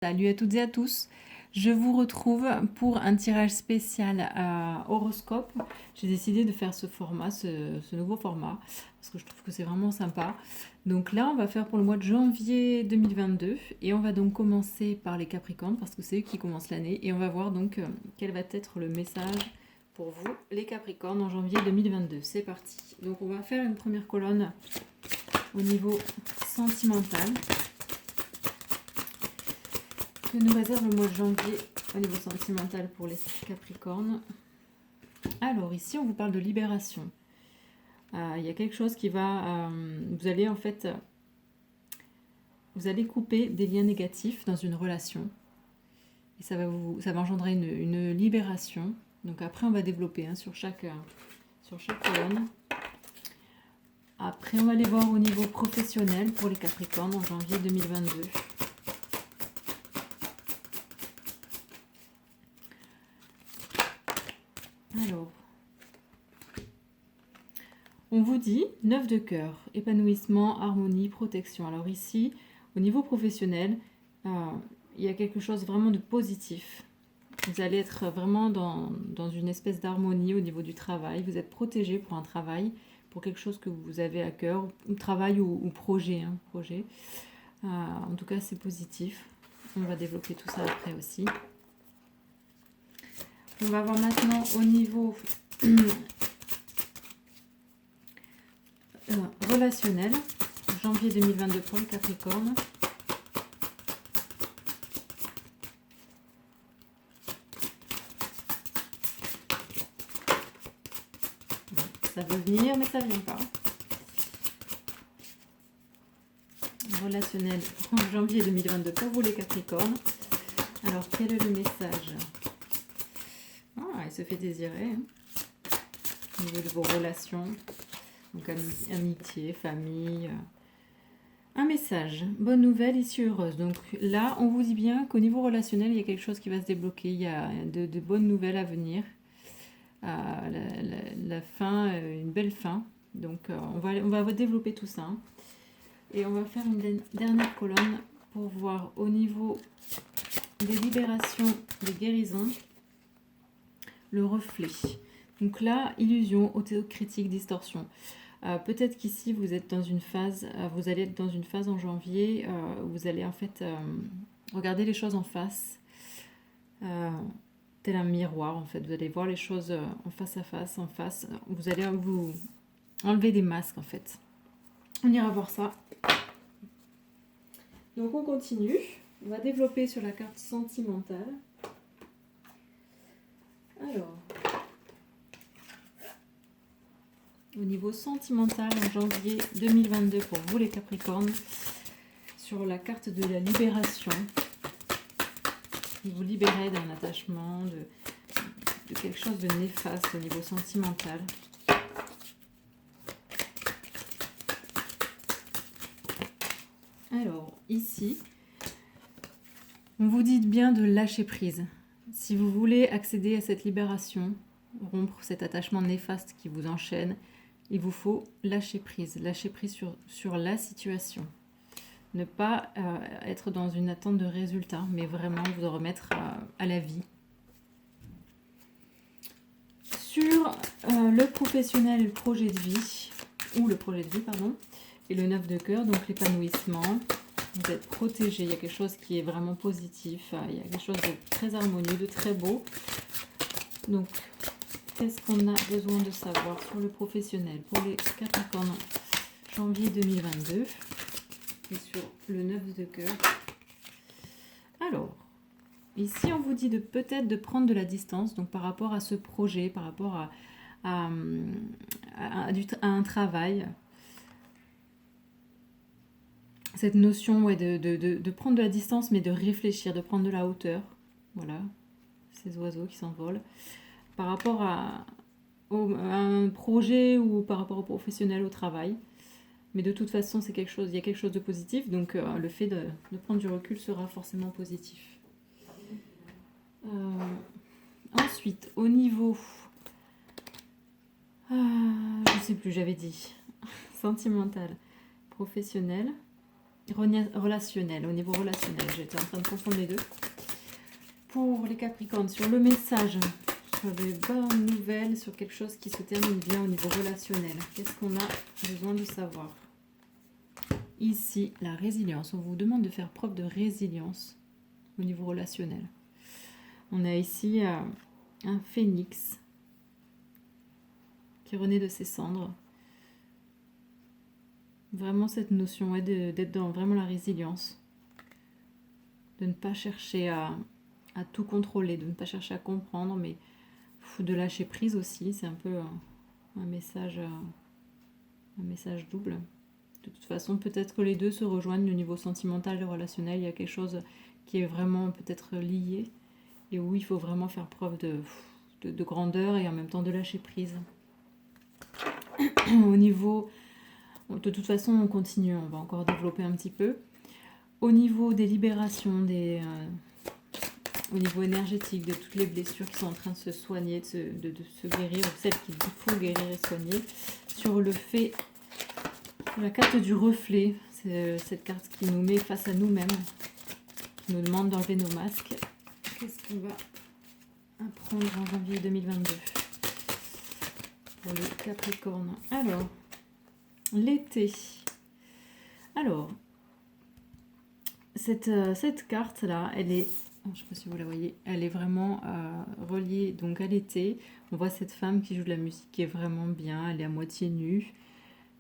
Salut à toutes et à tous, je vous retrouve pour un tirage spécial horoscope. J'ai décidé de faire ce format, ce nouveau format, parce que je trouve que c'est vraiment sympa. Donc là, on va faire pour le mois de janvier 2022 et on va donc commencer par les Capricornes, parce que c'est eux qui commencent l'année. Et on va voir donc quel va être le message pour vous, les Capricornes, en janvier 2022. C'est parti. Donc on va faire une première colonne au niveau sentimental. Que nous réserve le mois de janvier au niveau sentimental pour les Capricornes. Alors ici on vous parle de libération. Il y a quelque chose qui va... vous allez en fait... vous allez couper des liens négatifs dans une relation. Et ça va engendrer une libération. Donc après on va développer sur chaque colonne. Après on va aller voir au niveau professionnel pour les Capricornes en janvier 2022. Alors, on vous dit 9 de cœur, épanouissement, harmonie, protection. Alors ici, au niveau professionnel, il y a quelque chose vraiment de positif. Vous allez être vraiment dans une espèce d'harmonie au niveau du travail. Vous êtes protégé pour un travail, pour quelque chose que vous avez à cœur, ou travail ou projet. Projet. En tout cas, c'est positif. On va développer tout ça après aussi. On va voir maintenant au niveau relationnel, janvier 2022 pour le Capricorne. Ça veut venir, mais ça ne vient pas. Relationnel en janvier 2022 pour vous les Capricornes. Alors, quel est le message? Il se fait désirer au niveau de vos relations. Donc, amitié, famille. Un message, bonne nouvelle, issue heureuse. Donc là, on vous dit bien qu'au niveau relationnel, il y a quelque chose qui va se débloquer. Il y a de bonnes nouvelles à venir. La fin, une belle fin. Donc on va développer tout ça. Et on va faire une dernière colonne pour voir au niveau des libérations, des guérisons, le reflet. Donc là, illusion, autocritique, distorsion. Peut-être qu'ici vous êtes dans une phase, vous allez être dans une phase en janvier où vous allez en fait regarder les choses en face, tel un miroir en fait. Vous allez voir les choses en face à face, en face. Vous allez vous enlever des masques en fait. On ira voir ça. Donc on continue. On va développer sur la carte sentimentale. Alors, au niveau sentimental en janvier 2022 pour vous les Capricornes, sur la carte de la libération, vous libérez d'un attachement, de quelque chose de néfaste au niveau sentimental. Alors, ici, on vous dit bien de lâcher prise. Si vous voulez accéder à cette libération, rompre cet attachement néfaste qui vous enchaîne, il vous faut lâcher prise sur la situation. Ne pas être dans une attente de résultat, mais vraiment vous remettre à la vie. Sur le professionnel, le projet de vie, et le 9 de cœur, donc l'épanouissement. Vous êtes protégé, il y a quelque chose qui est vraiment positif, il y a quelque chose de très harmonieux, de très beau. Donc, qu'est-ce qu'on a besoin de savoir sur le professionnel pour les Capricornes janvier 2022 et sur le 9 de cœur? Alors, ici on vous dit peut-être de prendre de la distance, donc par rapport à ce projet, par rapport à un travail. Cette notion de prendre de la distance, mais de réfléchir, de prendre de la hauteur. Voilà, ces oiseaux qui s'envolent. Par rapport à un projet ou par rapport au professionnel, au travail. Mais de toute façon, il y a quelque chose de positif, donc le fait de prendre du recul sera forcément positif. Ensuite, au niveau... je ne sais plus, j'avais dit. Sentimental, professionnel. relationnel, au niveau relationnel. J'étais en train de confondre les deux. Pour les Capricornes, sur le message, j'avais bonne nouvelle sur quelque chose qui se termine bien au niveau relationnel. Qu'est-ce qu'on a besoin de savoir? Ici, la résilience. On vous demande de faire preuve de résilience au niveau relationnel. On a ici un phénix qui renaît de ses cendres. Vraiment cette notion d'être dans vraiment la résilience. De ne pas chercher à tout contrôler, de ne pas chercher à comprendre, mais de lâcher prise aussi. C'est un peu un message double. De toute façon, peut-être que les deux se rejoignent au niveau sentimental et relationnel. Il y a quelque chose qui est vraiment peut-être lié et où il faut vraiment faire preuve de grandeur et en même temps de lâcher prise. Au niveau... De toute façon, on continue, on va encore développer un petit peu. Au niveau des libérations, au niveau énergétique, de toutes les blessures qui sont en train de se soigner, de se guérir, ou celles qu'il faut guérir et soigner, sur le fait... La carte du reflet, c'est cette carte qui nous met face à nous-mêmes, qui nous demande d'enlever nos masques. Qu'est-ce qu'on va apprendre en janvier 2022 pour les Capricornes? Alors, l'été. Alors, cette carte-là, elle est, je ne sais pas si vous la voyez, elle est vraiment reliée donc à l'été. On voit cette femme qui joue de la musique qui est vraiment bien, elle est à moitié nue.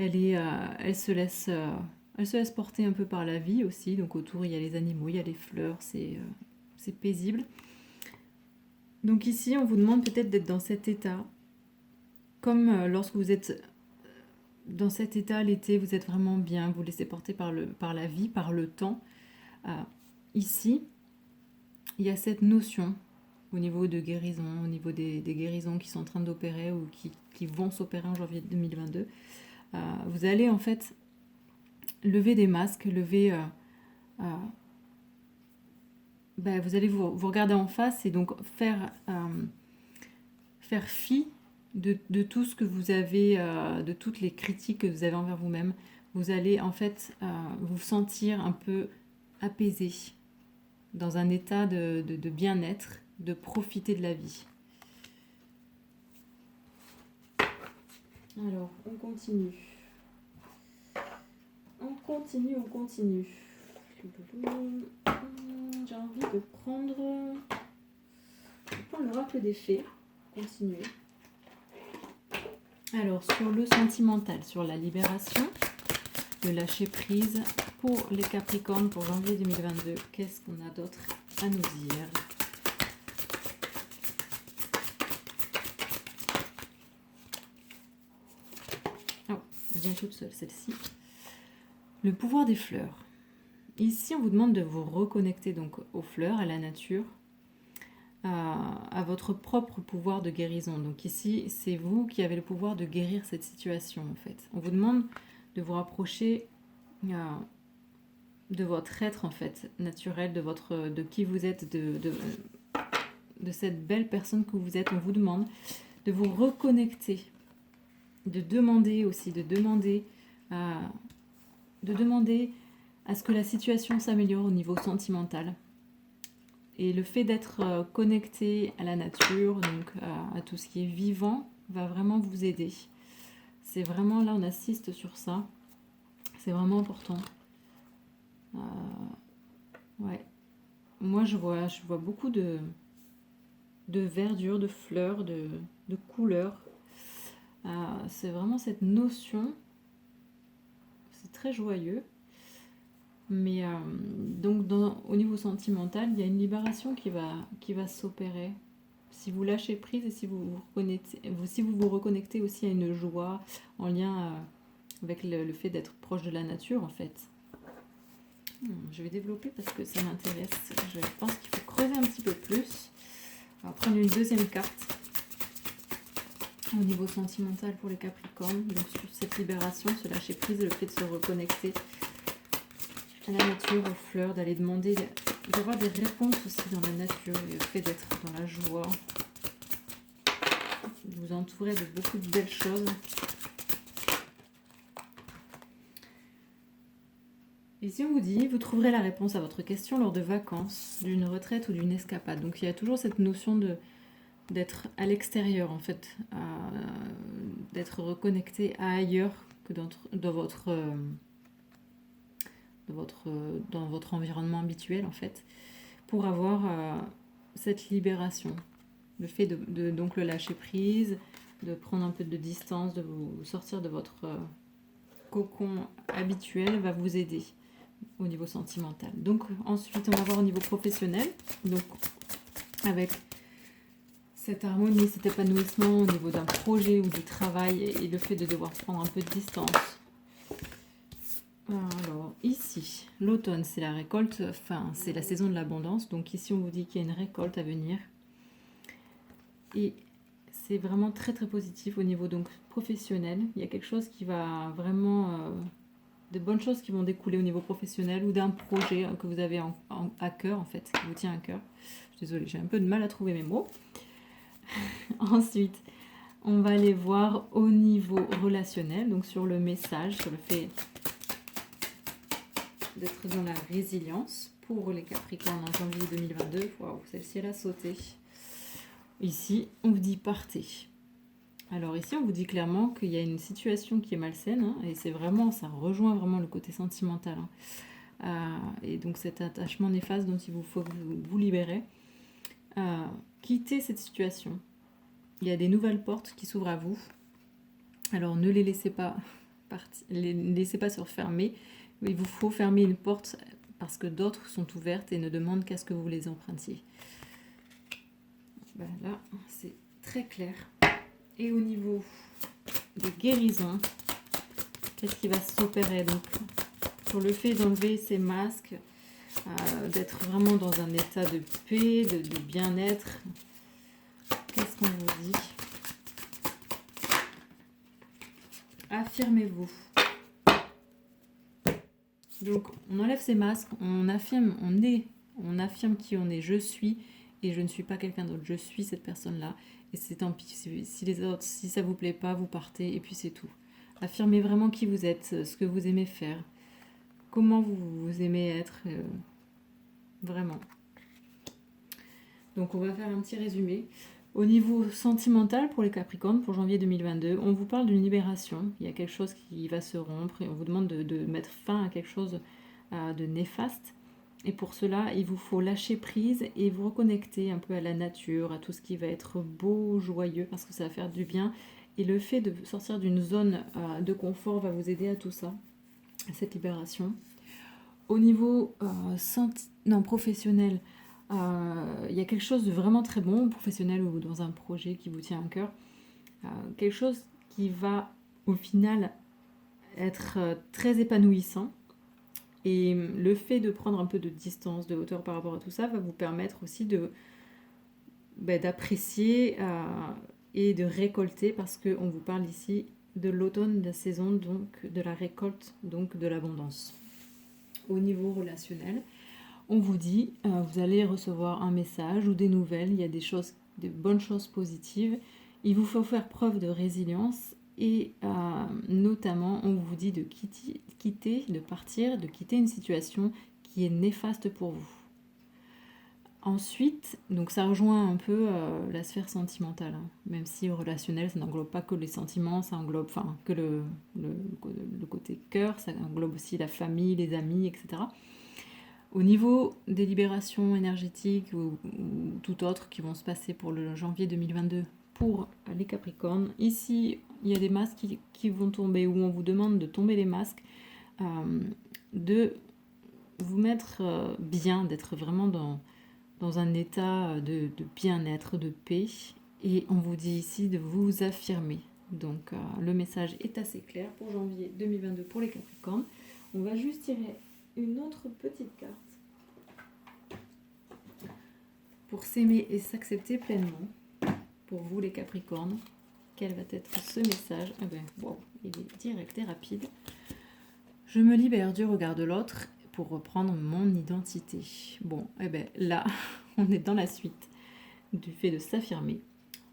Elle se laisse porter un peu par la vie aussi. Donc autour, il y a les animaux, il y a les fleurs, c'est paisible. Donc ici, on vous demande peut-être d'être dans cet état. Comme lorsque vous êtes dans cet état l'été, vous êtes vraiment bien, vous laissez porter par la vie, par le temps. Ici, il y a cette notion au niveau de guérison, au niveau des guérisons qui sont en train d'opérer ou qui vont s'opérer en janvier 2022. Vous allez en fait lever des masques, vous allez vous regarder en face et donc faire fi de tout ce que vous avez, de toutes les critiques que vous avez envers vous-même. Vous allez en fait vous sentir un peu apaisé, dans un état de bien-être, de profiter de la vie. Alors, on continue. On continue. J'ai envie de prendre l'oracle des fées. Continuer. Alors, sur le sentimental, sur la libération, le lâcher prise pour les Capricornes pour janvier 2022, qu'est-ce qu'on a d'autre à nous dire? Elle vient toute seule, celle-ci. Le pouvoir des fleurs. Ici, on vous demande de vous reconnecter donc aux fleurs, à la nature, à votre propre pouvoir de guérison. Donc ici, c'est vous qui avez le pouvoir de guérir cette situation, en fait. On vous demande de vous rapprocher de votre être, en fait, naturel, de qui vous êtes, de cette belle personne que vous êtes. On vous demande de vous reconnecter, de demander à ce que la situation s'améliore au niveau sentimental. Et le fait d'être connecté à la nature, donc à tout ce qui est vivant, va vraiment vous aider. C'est vraiment, là on assiste sur ça. C'est vraiment important. Ouais. Moi je vois beaucoup de verdure, de fleurs, de couleurs. C'est vraiment cette notion. C'est très joyeux. Mais donc au niveau sentimental, il y a une libération qui va s'opérer. Si vous lâchez prise et si vous vous reconnectez aussi à une joie en lien avec le fait d'être proche de la nature en fait. Je vais développer parce que ça m'intéresse. Je pense qu'il faut creuser un petit peu plus. On va prendre une deuxième carte au niveau sentimental pour les Capricornes. Donc sur cette libération, ce lâcher prise, le fait de se reconnecter à la nature, aux fleurs, d'aller demander, d'avoir des réponses aussi dans la nature, et le fait d'être dans la joie, de vous entourer de beaucoup de belles choses. Ici, on vous dit, vous trouverez la réponse à votre question lors de vacances, d'une retraite ou d'une escapade. Donc il y a toujours cette notion d'être à l'extérieur, en fait, d'être reconnecté à ailleurs que dans votre environnement habituel, en fait, pour avoir cette libération. Le fait donc le lâcher prise, de prendre un peu de distance, de vous sortir de votre cocon habituel va vous aider au niveau sentimental. Donc ensuite, on va voir au niveau professionnel. Donc avec cette harmonie, cet épanouissement au niveau d'un projet ou du travail et le fait de devoir prendre un peu de distance. Alors ici, l'automne c'est la récolte, enfin c'est la saison de l'abondance. Donc ici on vous dit qu'il y a une récolte à venir. Et c'est vraiment très très positif au niveau donc professionnel. Il y a quelque chose qui va vraiment... de bonnes choses qui vont découler au niveau professionnel ou d'un projet que vous avez à cœur en fait, qui vous tient à cœur. Je suis désolée, j'ai un peu de mal à trouver mes mots. Ensuite, on va aller voir au niveau relationnel, donc sur le message, sur le fait d'être dans la résilience pour les Capricornes en janvier 2022. Waouh, celle-ci elle a sauté. Ici, on vous dit partez. Alors ici, on vous dit clairement qu'il y a une situation qui est malsaine, hein, et c'est vraiment, ça rejoint vraiment le côté sentimental. Et donc cet attachement néfaste dont il vous faut vous libérer. Quittez cette situation. Il y a des nouvelles portes qui s'ouvrent à vous. Alors ne les laissez pas se refermer. Il vous faut fermer une porte parce que d'autres sont ouvertes et ne demandent qu'à ce que vous les empruntiez. Ben là, c'est très clair. Et au niveau des guérisons, qu'est-ce qui va s'opérer donc pour le fait d'enlever ces masques, d'être vraiment dans un état de paix, de bien-être. Qu'est-ce qu'on vous dit? Affirmez-vous. Donc on enlève ces masques, on affirme qui on est, je suis, et je ne suis pas quelqu'un d'autre, je suis cette personne-là. Et c'est tant pis, si les autres, si ça vous plaît pas, vous partez, et puis c'est tout. Affirmez vraiment qui vous êtes, ce que vous aimez faire, comment vous aimez être, vraiment. Donc on va faire un petit résumé. Au niveau sentimental pour les Capricornes, pour janvier 2022, on vous parle d'une libération. Il y a quelque chose qui va se rompre et on vous demande de mettre fin à quelque chose de néfaste. Et pour cela, il vous faut lâcher prise et vous reconnecter un peu à la nature, à tout ce qui va être beau, joyeux, parce que ça va faire du bien. Et le fait de sortir d'une zone de confort va vous aider à tout ça, à cette libération. Au niveau professionnel, il y a quelque chose de vraiment très bon, professionnel ou dans un projet qui vous tient à cœur. Quelque chose qui va au final être très épanouissant. Et le fait de prendre un peu de distance, de hauteur par rapport à tout ça, va vous permettre aussi d'apprécier et de récolter, parce qu'on vous parle ici de l'automne, de la saison, donc de la récolte, donc de l'abondance. Au niveau relationnel, on vous dit, vous allez recevoir un message ou des nouvelles, il y a des bonnes choses positives. Il vous faut faire preuve de résilience et notamment, on vous dit de quitter, de partir, de quitter une situation qui est néfaste pour vous. Ensuite, donc ça rejoint un peu la sphère sentimentale, hein. Même si relationnel, ça n'englobe pas que les sentiments, ça englobe que le côté cœur, ça englobe aussi la famille, les amis, etc. Au niveau des libérations énergétiques ou tout autre qui vont se passer pour le janvier 2022 pour les Capricornes, ici il y a des masques qui vont tomber, où on vous demande de tomber les masques, de vous mettre bien, d'être vraiment dans un état de bien-être, de paix, et on vous dit ici de vous affirmer. Donc le message est assez clair pour janvier 2022 pour les Capricornes. On va juste tirer une autre petite carte pour s'aimer et s'accepter pleinement. Pour vous les Capricornes, quel va être ce message? Wow, il est direct et rapide. Je me libère du regard de l'autre pour reprendre mon identité. Bon, là, on est dans la suite du fait de s'affirmer.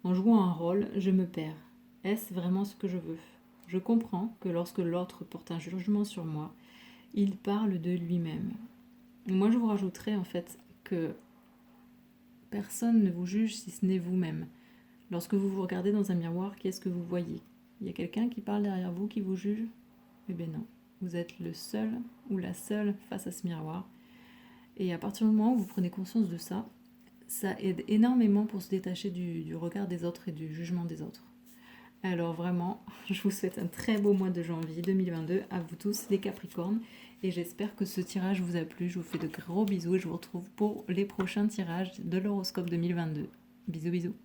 En jouant un rôle, je me perds. Est-ce vraiment ce que je veux? Je comprends que lorsque l'autre porte un jugement sur moi, il parle de lui-même. Moi, je vous rajouterai en fait que personne ne vous juge si ce n'est vous-même. Lorsque vous vous regardez dans un miroir, qu'est-ce que vous voyez? Il y a quelqu'un qui parle derrière vous qui vous juge? Eh bien non, vous êtes le seul ou la seule face à ce miroir. Et à partir du moment où vous prenez conscience de ça, ça aide énormément pour se détacher du regard des autres et du jugement des autres. Alors vraiment, je vous souhaite un très beau mois de janvier 2022 à vous tous les Capricornes et j'espère que ce tirage vous a plu. Je vous fais de gros bisous et je vous retrouve pour les prochains tirages de l'horoscope 2022. Bisous bisous.